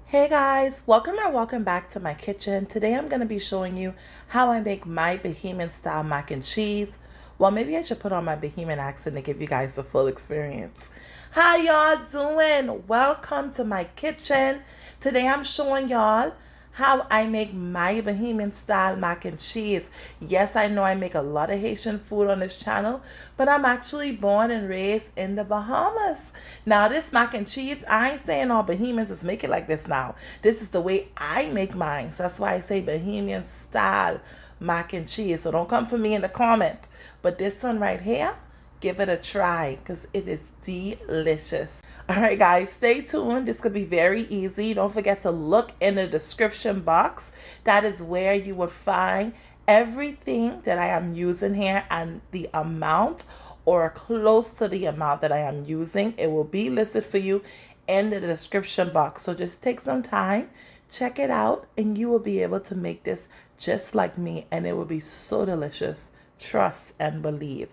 Hey guys, welcome back to my kitchen. Today I'm going to be showing you how I make my Bahamian style mac and cheese. Well, maybe I should put on my Bahamian accent to give you guys the full experience. How y'all doing? Welcome to my kitchen. Today I'm showing y'all how I make my Bahamian style mac and cheese. Yes, I know I make a lot of Haitian food on this channel, but I'm actually born and raised in the Bahamas. Now, this mac and cheese, I ain't saying all Bahamians just make it like this now. This is the way I make mine. So that's why I say Bahamian style mac and cheese. So don't come for me in the comment. But this one right here, give it a try because it is delicious. All right, guys, stay tuned. This could be very easy. Don't forget to look in the description box. That is where you will find everything that I am using here and the amount or close to the amount that I am using. It will be listed for you in the description box. So just take some time, check it out, and you will be able to make this just like me, and it will be so delicious. Trust and believe.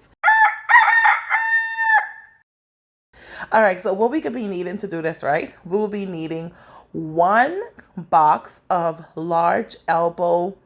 All right, so what we could be needing to do this, right? We will be needing 1 box of large elbow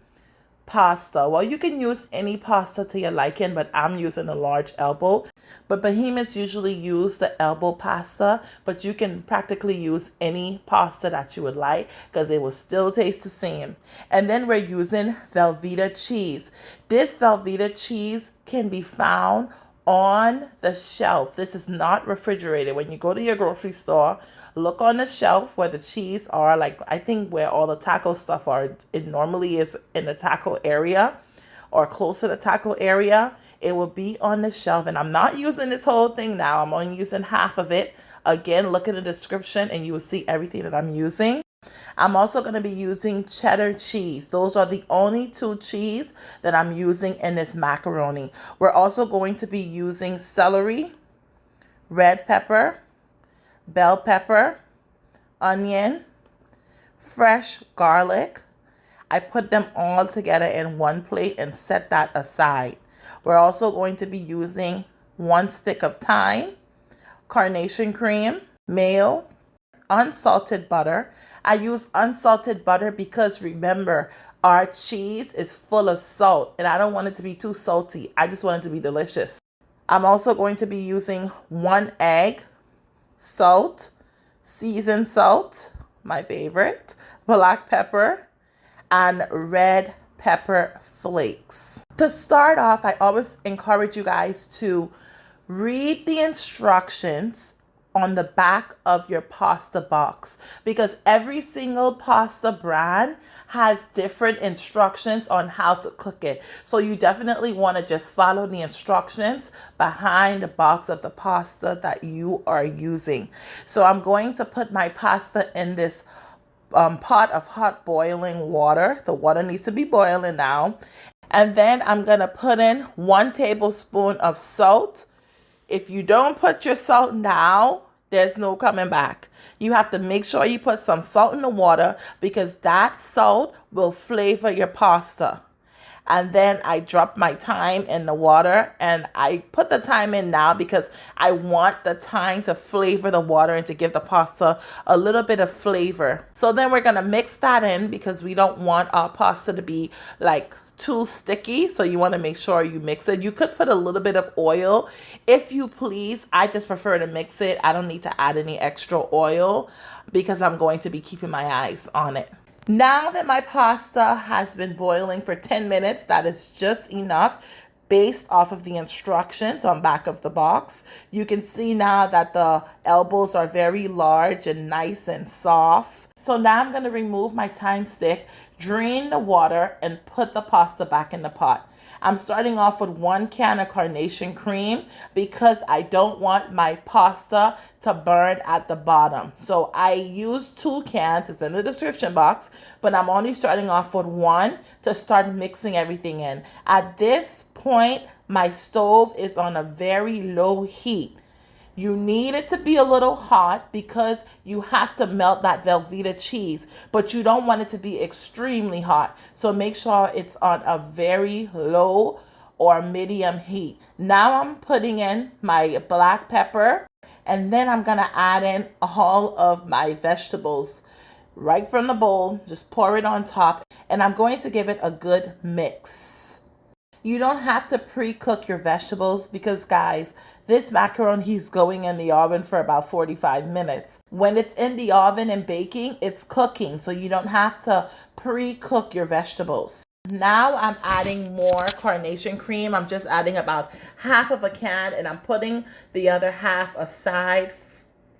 pasta. Well, you can use any pasta to your liking, but I'm using a large elbow. But Bahamians usually use the elbow pasta, but you can practically use any pasta that you would like because it will still taste the same. And then we're using Velveeta cheese. This Velveeta cheese can be found on the shelf. This is not refrigerated. When you go to your grocery store, look on the shelf where the cheese are, like I think where all the taco stuff are. It normally is in the taco area or close to the taco area. It will be on the shelf, and I'm not using this whole thing now. I'm only using half of it. Again, look in the description and you will see everything that I'm using. I'm also going to be using cheddar cheese. Those are the only 2 cheese that I'm using in this macaroni. We're also going to be using celery, red pepper, bell pepper, onion, fresh garlic. I put them all together in one plate and set that aside. We're also going to be using 1 stick of thyme, carnation cream, mayo, unsalted butter. I use unsalted butter because remember, our cheese is full of salt and I don't want it to be too salty. I just want it to be delicious. I'm also going to be using 1 egg, salt, seasoned salt, my favorite, black pepper, and red pepper flakes. To start off, I always encourage you guys to read the instructions on the back of your pasta box because every single pasta brand has different instructions on how to cook it. So you definitely want to just follow the instructions behind the box of the pasta that you are using. So I'm going to put my pasta in this pot of hot boiling water. The water needs to be boiling now. And then I'm going to put in 1 tablespoon of salt. If you don't put your salt now, there's no coming back. You have to make sure you put some salt in the water because that salt will flavor your pasta. And then I drop my thyme in the water, and I put the thyme in now because I want the thyme to flavor the water and to give the pasta a little bit of flavor. So then we're going to mix that in because we don't want our pasta to be like too sticky, so you want to make sure you mix it. You could put a little bit of oil if you please. I just prefer to mix it. I don't need to add any extra oil because I'm going to be keeping my eyes on it. Now that my pasta has been boiling for 10 minutes, that is just enough based off of the instructions on back of the box. You can see now that the elbows are very large and nice and soft. So now I'm going to remove my thyme stick, drain the water, and put the pasta back in the pot. I'm starting off with 1 can of carnation cream because I don't want my pasta to burn at the bottom. So I use 2 cans, it's in the description box, but I'm only starting off with 1 to start mixing everything in. At this point, my stove is on a very low heat. You need it to be a little hot because you have to melt that Velveeta cheese, but you don't want it to be extremely hot. So make sure it's on a very low or medium heat. Now I'm putting in my black pepper, and then I'm going to add in all of my vegetables. right from the bowl. Just pour it on top, and I'm going to give it a good mix. You don't have to pre-cook your vegetables because, guys, this macaroni is going in the oven for about 45 minutes. When it's in the oven and baking, it's cooking, so you don't have to pre-cook your vegetables. Now I'm adding more carnation cream. I'm just adding about half of a can, and I'm putting the other half aside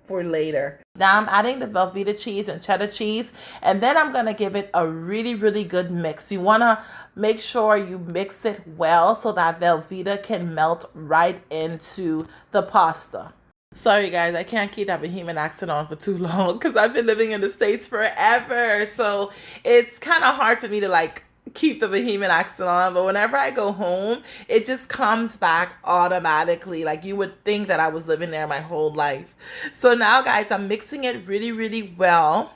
for later. Now I'm adding the Velveeta cheese and cheddar cheese, and then I'm gonna give it a really, really good mix. You wanna make sure you mix it well so that Velveeta can melt right into the pasta. Sorry guys, I can't keep that Bahamian accent on for too long because I've been living in the States forever. So it's kind of hard for me to keep the Bahamian accent on, but whenever I go home, it just comes back automatically. Like you would think that I was living there my whole life. So now guys, I'm mixing it really, really well.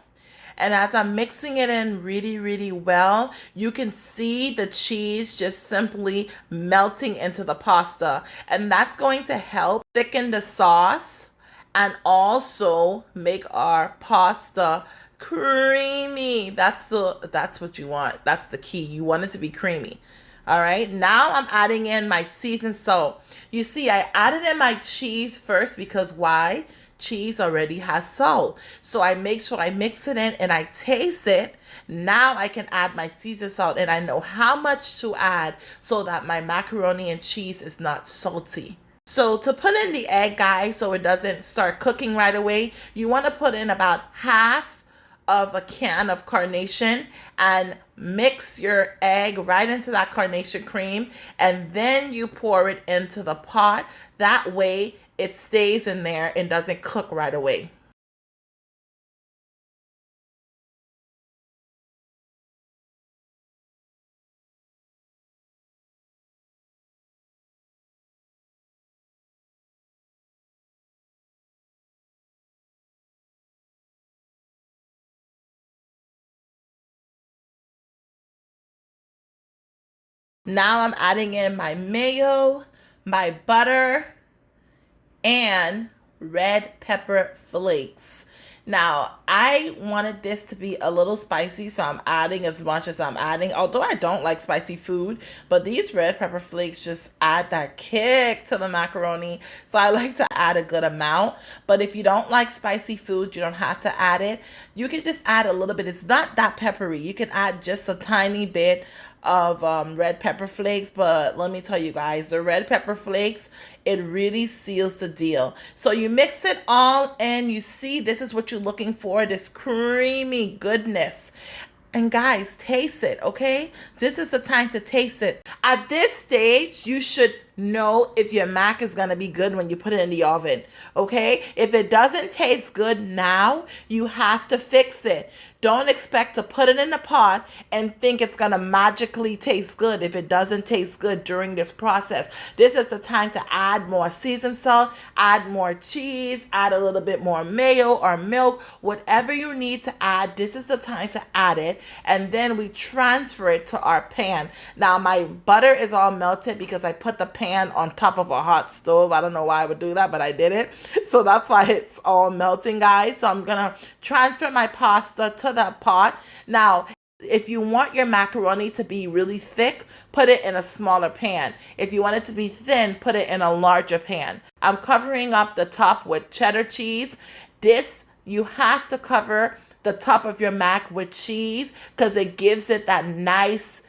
And as I'm mixing it in really, really well, you can see the cheese just simply melting into the pasta. And that's going to help thicken the sauce and also make our pasta creamy. That's what you want. That's the key. You want it to be creamy. All right, now I'm adding in my seasoned salt. You see, I added in my cheese first because why? Cheese already has salt. So I make sure I mix it in and I taste it. Now I can add my seasoned salt and I know how much to add so that my macaroni and cheese is not salty. So to put in the egg, guys, so it doesn't start cooking right away, you want to put in about half of a can of carnation and mix your egg right into that carnation cream, and then you pour it into the pot. That way it stays in there and doesn't cook right away. Now I'm adding in my mayo, my butter, and red pepper flakes. Now, I wanted this to be a little spicy, so I'm adding as much as I'm adding. Although I don't like spicy food, but these red pepper flakes just add that kick to the macaroni. So I like to add a good amount. But if you don't like spicy food, you don't have to add it. You can just add a little bit. It's not that peppery. You can add just a tiny bit of red pepper flakes, but let me tell you guys, the red pepper flakes, it really seals the deal. So you mix it all in. You see, this is what you're looking for, this creamy goodness. And guys, taste it, okay? This is the time to taste it. At this stage, you should know if your mac is gonna be good when you put it in the oven, okay? If it doesn't taste good now, you have to fix it. Don't expect to put it in the pot and think it's gonna magically taste good if it doesn't taste good during this process. This is the time to add more seasoned salt, add more cheese, add a little bit more mayo or milk, whatever you need to add. This is the time to add it, and then we transfer it to our pan. Now my butter is all melted because I put the pan on top of a hot stove. I don't know why I would do that, but I did it. So that's why it's all melting, guys. So I'm gonna transfer my pasta to that pot. Now, if you want your macaroni to be really thick, put it in a smaller pan. If you want it to be thin, put it in a larger pan. I'm covering up the top with cheddar cheese. This, you have to cover the top of your mac with cheese because it gives it that nice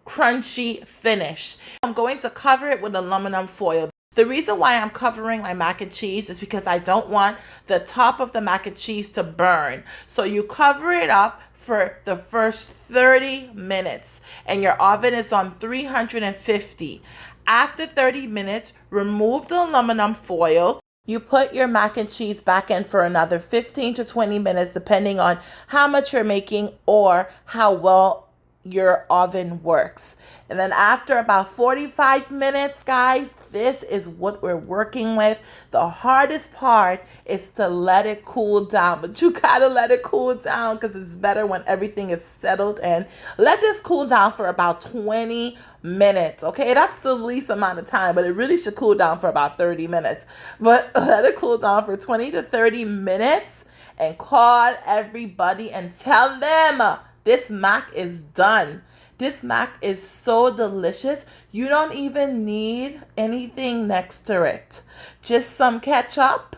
crunchy finish. I'm going to cover it with aluminum foil. The reason why I'm covering my mac and cheese is because I don't want the top of the mac and cheese to burn. So you cover it up for the first 30 minutes and your oven is on 350. After 30 minutes, remove the aluminum foil. You put your mac and cheese back in for another 15 to 20 minutes depending on how much you're making or how well your oven works. And then after about 45 minutes, guys, this is what we're working with. The hardest part is to let it cool down, but you gotta let it cool down because it's better when everything is settled in. Let this cool down for about 20 minutes, okay? That's the least amount of time, but it really should cool down for about 30 minutes. But let it cool down for 20 to 30 minutes. and call everybody and tell them this mac is done. This mac is so delicious. You don't even need anything next to it. Just some ketchup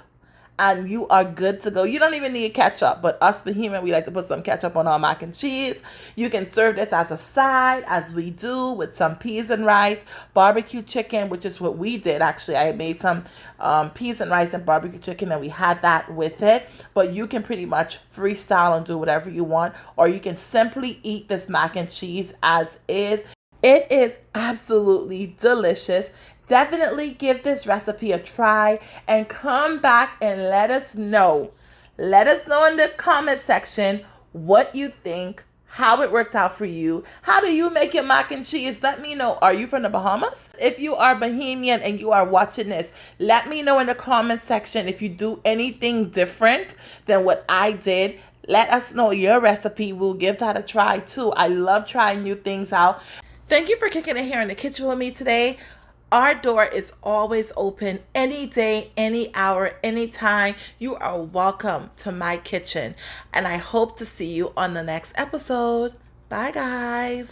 and you are good to go. You don't even need ketchup, but us Bahamian, we like to put some ketchup on our mac and cheese. You can serve this as a side, as we do, with some peas and rice, barbecue chicken, which is what we did. Actually, I made some peas and rice and barbecue chicken, and we had that with it. But you can pretty much freestyle and do whatever you want, or you can simply eat this mac and cheese as is. It is absolutely delicious. Definitely give this recipe a try and come back and let us know. Let us know in the comment section what you think, how it worked out for you. How do you make your mac and cheese? Let me know. Are you from the Bahamas? If you are Bahamian and you are watching this, let me know in the comment section if you do anything different than what I did. Let us know your recipe. We'll give that a try too. I love trying new things out. Thank you for kicking it here in the kitchen with me today. Our door is always open any day, any hour, anytime. You are welcome to my kitchen. And I hope to see you on the next episode. Bye, guys.